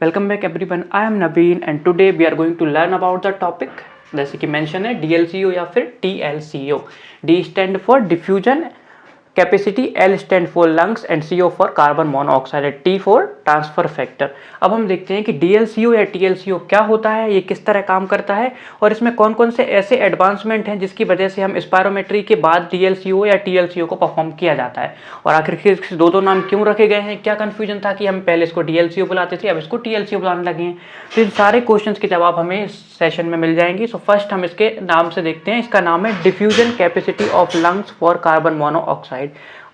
Welcome back everyone. I am Naveen and today we are going to learn about the topic जैसे कि mention है DLCO या फिर TLCO. D stand for diffusion capacity, L stand for lungs and CO for carbon monoxide, T for transfer factor. अब हम देखते हैं कि DLCO या TLCO क्या होता है, ये किस तरह काम करता है और इसमें कौन कौन से ऐसे एडवांसमेंट हैं जिसकी वजह से हम स्पायरोमेट्री के बाद DLCO या TLCO को परफॉर्म किया जाता है और आखिर दो नाम क्यों रखे गए हैं, क्या कन्फ्यूजन था कि हम पहले इसको DLCO बुलाते थे अब इसको TLCO बुलाने लगे हैं. तो इन सारे क्वेश्चन के जवाब हमें इस सेशन में मिल जाएंगे. सो फर्स्ट हम इसके नाम से देखते हैं. इसका नाम है diffusion capacity of lungs for carbon monoxide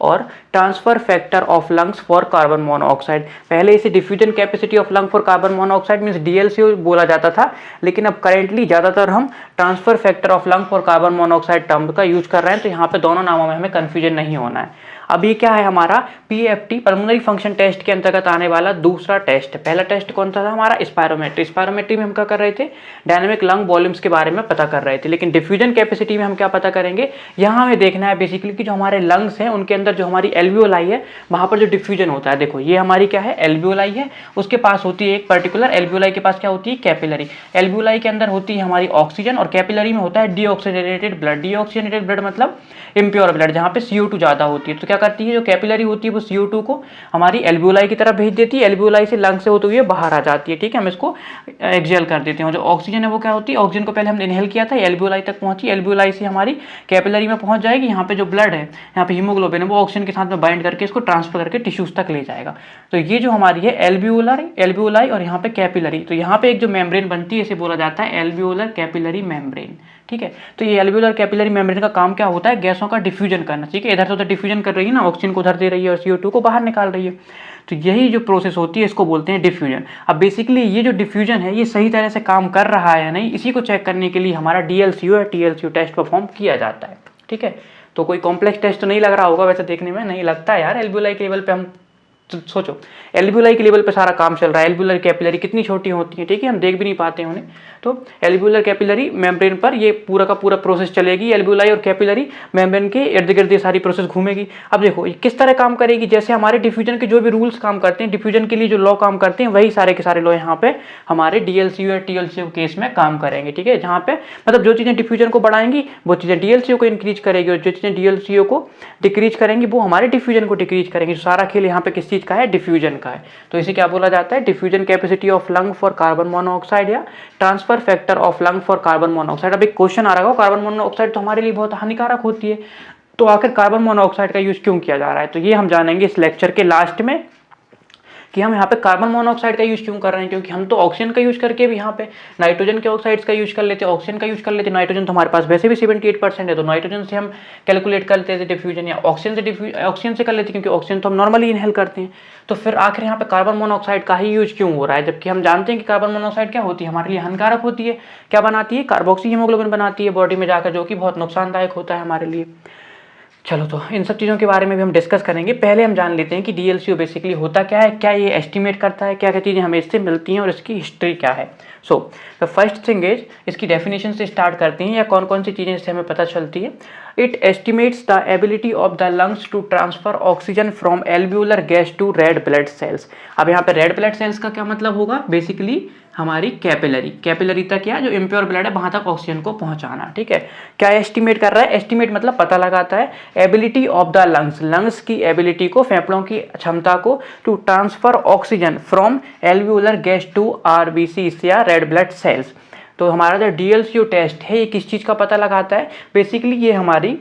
और transfer factor of lungs for carbon monoxide. पहले इसे diffusion capacity of lung for carbon monoxide means DLCO बोला जाता था, लेकिन अब करेंटली ज़्यादातर हम transfer factor of lung for carbon monoxide term का यूज कर रहे हैं. तो यहाँ पे दोनों नामों में हमें कन्फ्यूजन नहीं होना है. अब ये क्या है, हमारा PFT पल्मोनरी फंक्शन टेस्ट के अंतर्गत आने वाला दूसरा टेस्ट. पहला टेस्ट कौन सा था हमारा, स्पायरोमेट्री. स्पायरोमेट्री में हम क्या कर रहे थे, डायनामिक लंग वॉल्यूम्स के बारे में पता कर रहे थे. लेकिन डिफ्यूजन कैपेसिटी में हम क्या पता करेंगे, यहाँ हमें देखना है बेसिकली कि जो हमारे लंग्स हैं उनके अंदर जो हमारी एल्वियोलाई है वहाँ पर जो डिफ्यूजन होता है. देखो ये हमारी क्या है, एल्वियोलाई है. उसके पास होती है एक पर्टिकुलर एल्वियोलाई के पास क्या होती है, कैपिलरी. एल्वियोलाई के अंदर होती है हमारी ऑक्सीजन और कैपिलरी में होता है डीऑक्सीजनेटेड ब्लड. डीऑक्सीजनेटेड ब्लड मतलब इम्प्योर ब्लड, जहाँ पे CO2 ज़्यादा होती है. तो क्या करती है, जो कैपिलरी होती है वो CO2 को हमारी एल्वियोलाई की तरफ भेज देती है. एल्वियोलाई से लंग से होते हुए बाहर आ जाती है. ठीक है, हम इसको एक्सहेल कर देते हैं. जो ऑक्सीजन है वो क्या होती है, ऑक्सीजन को पहले हमने इनहेल किया था, एल्वियोलाई तक पहुंची, एल्वियोलाई से हमारी कैपिलरी में पहुंच जाएगी. यहाँ पे जो ब्लड है, यहाँ पे हीमोग्लोबिन है, वो ऑक्सीजन के साथ में बाइंड करके इसको ट्रांसफर करके टिश्यूज तक ले जाएगा. तो ये जो हमारी है एल्वियोलाई और यहाँ पे कैपिलरी, तो यहाँ पे एक जो मेम्ब्रेन बनती है इसे बोला जाता है एल्वियोलर कैपिलरी मेम्ब्रेन. ठीक है, तो ये एल्वियोलर कैपिलरी मेम्ब्रेन का काम क्या होता है, गैसों का डिफ्यूजन करना. ठीक है, इधर से उधर डिफ्यूजन कर रही है ना, ऑक्सीजन को उधर दे रही है और CO2 को बाहर निकाल रही है. तो यही जो प्रोसेस होती है इसको बोलते हैं डिफ्यूजन. अब बेसिकली ये जो डिफ्यूजन है ये सही तरह से काम कर रहा है या नहीं, इसी को चेक करने के लिए हमारा DLCO या TLCO टेस्ट परफॉर्म किया जाता है. ठीक है, तो कोई कॉम्प्लेक्स टेस्ट तो नहीं लग रहा होगा, वैसे देखने में नहीं लगता यार. एल्वियोलाई के लेवल पे हम तो सोचो, एल्वियोलाई के लेवल पे सारा काम चल रहा है. एल्वियोलर कैपिलरी कितनी छोटी होती है, ठीक है, हम देख भी नहीं पाते उन्हें. तो एल्वियोलर कैपिलरी मेम्ब्रेन पर ये पूरा का पूरा प्रोसेस चलेगी. एल्वियोलाई और कैपिलरी मेम्ब्रेन के इर्द गिर्द ये सारी प्रोसेस घूमेगी. अब देखो ये किस तरह काम करेगी, जैसे हमारे डिफ्यूजन के जो भी रूल्स काम करते हैं, डिफ्यूजन के लिए जो लॉ काम करते हैं, वही सारे के सारे लॉ यहाँ पे हमारे DLCO या TLCO केस में काम करेंगे. ठीक है, जहाँ पे मतलब जो चीज़ें डिफ्यूजन को बढ़ाएंगी वो चीज़ें DLCO को इंक्रीज करेगी और जो चीज़ें DLCO को डिक्रीज करेंगी वो हमारे डिफ्यूजन को डिक्रीज करेंगी. सारा खेल यहाँ पे किस चीज़ का है, डिफ्यूजन का है. तो इसे क्या बोला जाता है, diffusion capacity of lung for carbon monoxide या transfer factor of lung for carbon monoxide. अब एक क्वेश्चन आ रहा है, कार्बन मोनोऑक्साइड तो हमारे लिए बहुत हानिकारक होती है, तो आखिर कार्बन मोनोऑक्साइड का यूज क्यों किया जा रहा है. तो ये हम जानेंगे इस लेक्चर के लास्ट में कि हम यहाँ पे कार्बन मोनोऑक्साइड का यूज क्यों कर रहे हैं. क्योंकि हम तो ऑक्सीजन का यूज करके भी यहाँ पे नाइट्रोजन के ऑक्साइड्स का यूज कर लेते, ऑक्सीजन का यूज कर लेते. नाइट्रोजन तो हमारे पास वैसे भी 78% है, तो नाइट्रोजन से हम कैलकुलेट कर लेते थे डिफ्यूजन, या ऑक्सीजन से कर लेते क्योंकि ऑक्सीजन तो हम नॉर्मली इनहेल करते हैं. तो फिर आखिर यहाँ पे कार्बन मोनोऑक्साइड का ही यूज क्यों हो रहा है, जबकि हम जानते हैं कि कार्बन मोनोऑक्साइड क्या होती है, हमारे लिए हानिकारक होती है. क्या बनाती है, कार्बोक्सी हीमोग्लोबिन बनाती है बॉडी में जाकर, जो कि बहुत नुकसानदायक होता है हमारे लिए. चलो, तो इन सब चीज़ों के बारे में भी हम डिस्कस करेंगे. पहले हम जान लेते हैं कि DLCO बेसिकली होता क्या है, क्या ये एस्टिमेट करता है, क्या क्या चीज़ें हमें इससे मिलती हैं और इसकी हिस्ट्री क्या है. So the first thing is, इसकी डेफिनेशन से स्टार्ट करते हैं या कौन कौन सी चीज़ें इससे हमें पता चलती है. It estimates the ability of the lungs to transfer oxygen from alveolar gas to red blood cells. अब यहाँ पे रेड ब्लड सेल्स का क्या मतलब होगा, बेसिकली हमारी कैपिलरी तक या जो इम्प्योर ब्लड है वहाँ तक ऑक्सीजन को पहुँचाना. ठीक है, क्या एस्टिमेट कर रहा है, एस्टिमेट मतलब पता लगाता है. एबिलिटी ऑफ द लंग्स की एबिलिटी को, फेफड़ों की क्षमता को, to transfer oxygen from alveolar gas to RBCs या रेड ब्लड सेल्स. तो हमारा जो DLCO टेस्ट है ये किस चीज़ का पता लगाता है, बेसिकली ये हमारी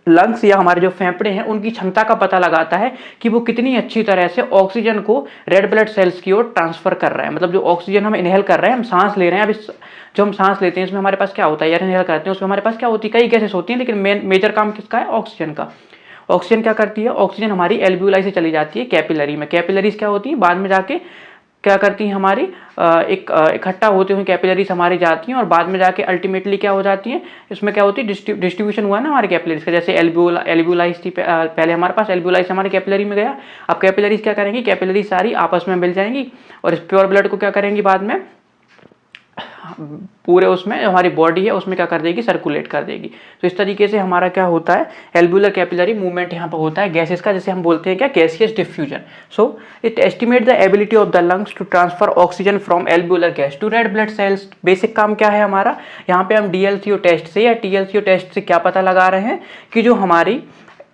लंग्स या हमारे जो फेफड़े हैं उनकी क्षमता का पता लगाता है कि वो कितनी अच्छी तरह से ऑक्सीजन को रेड ब्लड सेल्स की ओर ट्रांसफर कर रहा है. मतलब जो ऑक्सीजन हम इनहेल कर रहे हैं, हम सांस ले रहे हैं, अब इस जो हम सांस लेते हैं इसमें हमारे पास क्या होता है, यार इनहेल करते हैं उसमें हमारे पास क्या होती है, कई गैसेस होती हैं, लेकिन मेजर काम किसका है, ऑक्सीजन का. ऑक्सीजन क्या करती है, ऑक्सीजन हमारी एल्वियोलाई से चली जाती है कैपिलरी में. कैपिलरीज क्या होती है, बाद में जाके क्या करती हैं, हमारी इकट्ठा होते हुए कैपिलरीज हमारी जाती हैं और बाद में जाके अल्टीमेटली क्या हो जाती है, इसमें क्या होती है, डिस्ट्रीब्यूशन हुआ ना हमारे कैपिलरीज का. जैसे एल्वियोलाइज थी पहले हमारे पास, एल्वियोलाइज हमारे कैपिलरी में गया. अब कैपिलरीज क्या करेंगी, कैपिलरीज सारी आपस में मिल जाएंगी और इस प्योर ब्लड को क्या करेंगी बाद में पूरे उसमें हमारी बॉडी है उसमें क्या कर देगी, सर्कुलेट कर देगी। तो इस तरीके से हमारा क्या होता है, एल्वुलर कैपिलरी मूवमेंट यहाँ पर होता है गैसेस का, जैसे हम बोलते हैं क्या, gaseous diffusion. So it estimate the ability of the lungs to transfer oxygen from alveolar gas to red blood cells. Basic काम क्या है हमारा, यहाँ पे हम डीएलसीओ टेस्ट से या टीएलसीओ टेस्ट से क्या पता लगा रहे हैं कि जो हमारी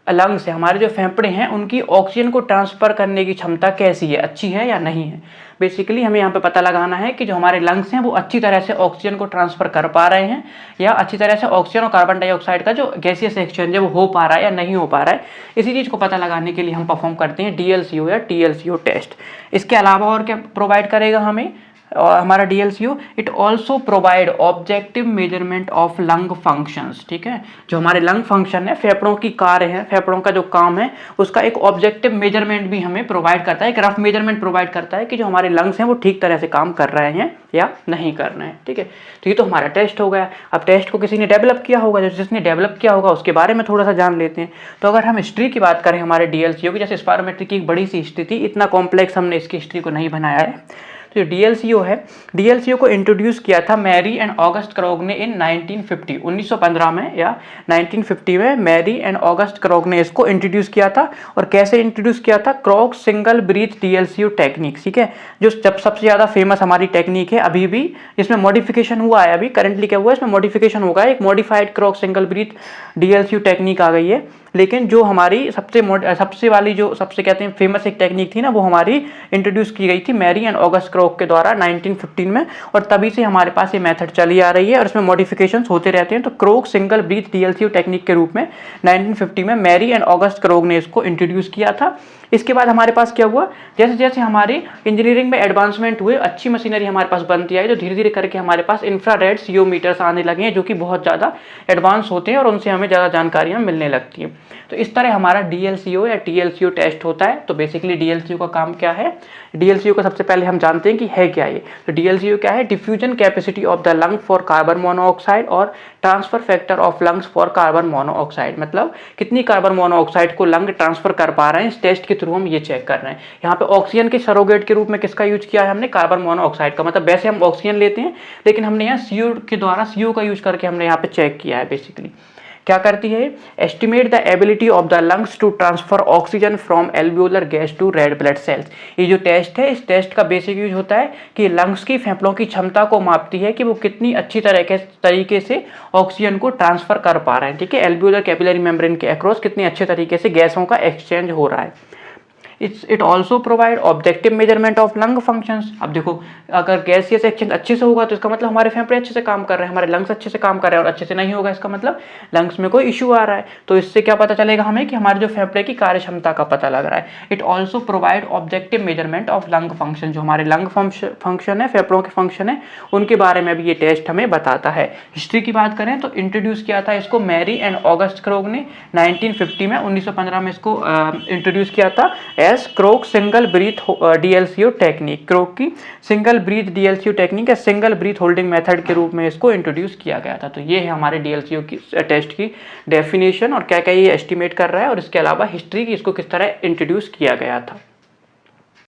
लंग्स है, हमारे जो फेफड़े हैं, उनकी ऑक्सीजन को ट्रांसफर करने की क्षमता कैसी है, अच्छी है या नहीं है। बेसिकली हमें यहाँ पे पता लगाना है कि जो हमारे लंग्स हैं वो अच्छी तरह से ऑक्सीजन को ट्रांसफर कर पा रहे हैं या अच्छी तरह से ऑक्सीजन और कार्बन डाइऑक्साइड का जो गैसियस एक्सचेंज है वो हो पा रहा है या नहीं हो पा रहा है। इसी चीज़ को पता लगाने के लिए हम परफॉर्म करते हैं डीएलसीओ या टीएलसीओ टेस्ट। इसके अलावा और क्या प्रोवाइड करेगा हमें और हमारा DLCO, it also provide objective measurement of lung functions. ठीक है, जो हमारे लंग फंक्शन है, फेफड़ों की कार्य है, फेफड़ों का जो काम है, उसका एक ऑब्जेक्टिव मेजरमेंट भी हमें प्रोवाइड करता है, एक रफ मेजरमेंट प्रोवाइड करता है कि जो हमारे लंग्स हैं वो ठीक तरह से काम कर रहे हैं या नहीं कर रहे हैं। ठीक है, तो ये तो हमारा टेस्ट हो गया। अब टेस्ट को किसी ने डेवलप किया होगा, जिसने डेवलप किया होगा उसके बारे में थोड़ा सा जान लेते हैं। तो अगर हम हिस्ट्री की बात करें हमारे डीएलसीओ की, जैसे स्पायरोमेट्री की एक बड़ी सी हिस्ट्री थी, इतना कॉम्प्लेक्स हमने इसकी हिस्ट्री को नहीं बनाया है। जो डीएलसीओ है, डीएलसीओ को इंट्रोड्यूस किया था मैरी एंड ऑगस्ट क्रोग ने इन 1950, 1915 में या 1950 में मैरी एंड ऑगस्ट क्रोग ने इसको इंट्रोड्यूस किया था। और कैसे इंट्रोड्यूस किया था, क्रोग सिंगल ब्रीथ डीएलसीओ टेक्निक। ठीक है, जो जब सबसे ज़्यादा फेमस हमारी टेक्निक है अभी भी, इसमें मॉडिफिकेशन हुआ है, अभी करंटली क्या हुआ है, इसमें मॉडिफिकेशन होगा, एक मॉडिफाइड क्रोग सिंगल ब्रीथ डीएलसीओ टेक्निक आ गई है। लेकिन जो हमारी सबसे कहते हैं फेमस एक टेक्निक थी ना, वो हमारी इंट्रोड्यूस की गई थी मैरी एंड ऑगस्ट क्रोग के द्वारा 1915 में, और तभी से हमारे पास ये मेथड चली आ रही है और इसमें मॉडिफिकेशंस होते रहते हैं। तो क्रोग सिंगल ब्रीथ डीएलसीओ टेक्निक के रूप में 1950 में मैरी एंड ऑगस्ट क्रोग ने इसको इंट्रोड्यूस किया था। इसके बाद हमारे पास क्या हुआ, जैसे जैसे हमारी इंजीनियरिंग में एडवांसमेंट हुए, अच्छी मशीनरी हमारे पास बनती आई, तो धीरे धीरे करके हमारे पास इंफ्रारेड सीओमीटर्स आने लगे हैं, जो कि बहुत ज़्यादा एडवांस होते हैं और उनसे हमें ज़्यादा जानकारियाँ मिलने लगती हैं। तो इस तरह हमारा डीएलसीओ या टीएलसीओ टेस्ट होता है। तो बेसिकली डीएलसीओ का काम क्या है, डीएलसीओ का सबसे पहले हम जानते हैं कि है क्या ये। तो डीएलसीओ क्या है, diffusion capacity of the lung for carbon monoxide और transfer factor of lungs for carbon monoxide. मतलब कितनी कार्बन मोनोऑक्साइड को लंग ट्रांसफर कर पा रहे हैं, इस टेस्ट के थ्रू हम ये चेक कर रहे हैं। यहाँ पे ऑक्सीजन के सरोगेट के रूप में किसका यूज किया है हमने, कार्बन मोनोऑक्साइड का। मतलब वैसे हम ऑक्सीजन लेते हैं, लेकिन हमने यहाँ सीओ के द्वारा, सीओ का यूज करके हमने यहाँ पे चेक किया है। बेसिकली क्या करती है, estimate the ability of the lungs to transfer oxygen from alveolar gas to red blood cells. ये जो टेस्ट है, इस टेस्ट का बेसिक यूज होता है कि लंग्स की, फेफड़ों की क्षमता को मापती है कि वो कितनी अच्छी तरीके से ऑक्सीजन को ट्रांसफर कर पा रहे हैं। ठीक है, एल्वियोलर कैपिलरी मेम्ब्रेन के अक्रॉस कितने अच्छे तरीके से गैसों का एक्सचेंज हो रहा है। It also provide objective measurement of lung functions. अब देखो, अगर गैसियस एक्सचेंज अच्छे से होगा तो इसका मतलब हमारे फेफड़े अच्छे से काम कर रहे हैं, हमारे लंग्स अच्छे से काम कर रहे हैं, और अच्छे से नहीं होगा इसका मतलब लंग्स में कोई इशू आ रहा है। तो इससे क्या पता चलेगा हमें कि हमारे जो फेफड़े की कार्य क्षमता का पता लग रहा है। It also provide objective measurement of lung function. जो हमारे लंग फंक्शन है, फेफड़ों के फंक्शन है, उनके बारे में भी ये टेस्ट हमें बताता है। हिस्ट्री की बात करें तो इंट्रोड्यूस किया था इसको मैरी एंड ऑगस्ट क्रोग ने 1950 में, 1915 में इसको इंट्रोड्यूस किया था एज क्रोग सिंगल ब्रीथ डीएलसीओ टेक्निक। क्रोग की सिंगल ब्रीथ डीएलसीओ टेक्निक या सिंगल ब्रीथ होल्डिंग मेथड के रूप में इसको इंट्रोड्यूस किया गया था। तो ये है हमारे डीएलसीओ की टेस्ट की डेफिनेशन और क्या क्या ये एस्टिमेट कर रहा है, और इसके अलावा हिस्ट्री की इसको किस तरह इंट्रोड्यूस किया गया था।